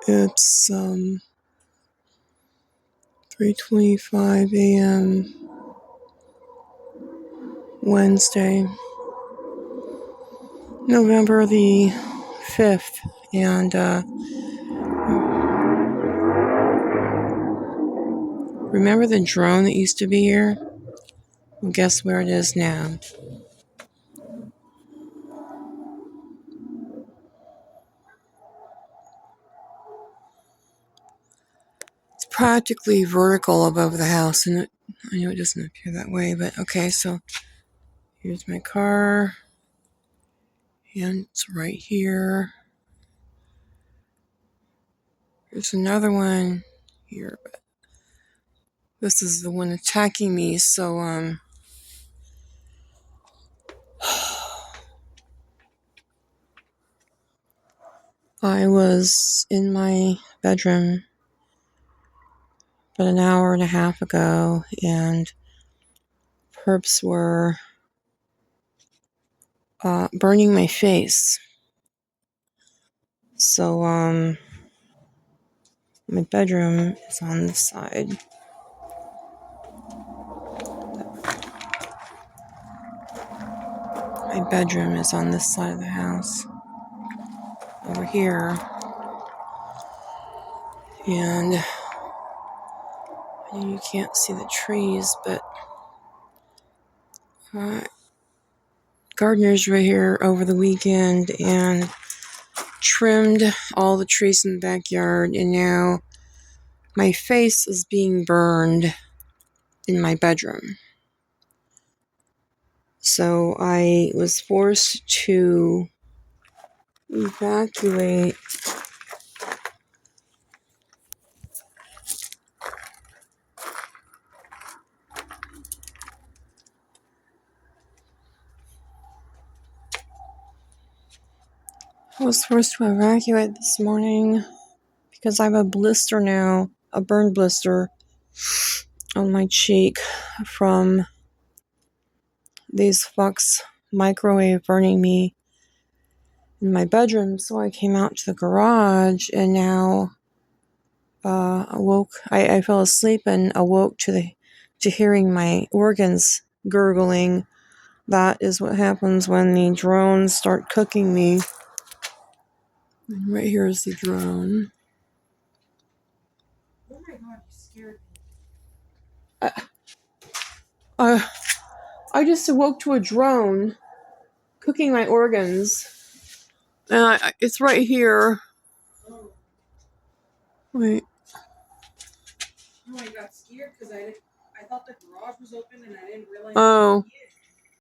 It's 3:25 a.m. Wednesday, November the 5th, and remember the drone that used to be here? Well, guess where it is now? It's practically vertical above the house, and I know it doesn't appear that way, but okay, so here's my car, and it's right here. There's another one here, but this is the one attacking me, so I was in my bedroom about an hour and a half ago, and perps were burning my face. So my bedroom is on this side. My bedroom is on this side of the house, over here, and you can't see the trees, but gardeners were here over the weekend and trimmed all the trees in the backyard, and now my face is being burned in my bedroom. So I was forced to evacuate. This morning because I have a blister now, a burn blister on my cheek from these fucks microwave burning me in my bedroom. So I came out to the garage and now awoke. I fell asleep and awoke to hearing my organs gurgling. That is what happens when the drones start cooking me. And right here is the drone. Oh my god, you scared me. I just awoke to a drone cooking my organs. And it's right here. Oh. Wait. Oh, I got scared because I thought the garage was open and I didn't realize. Oh.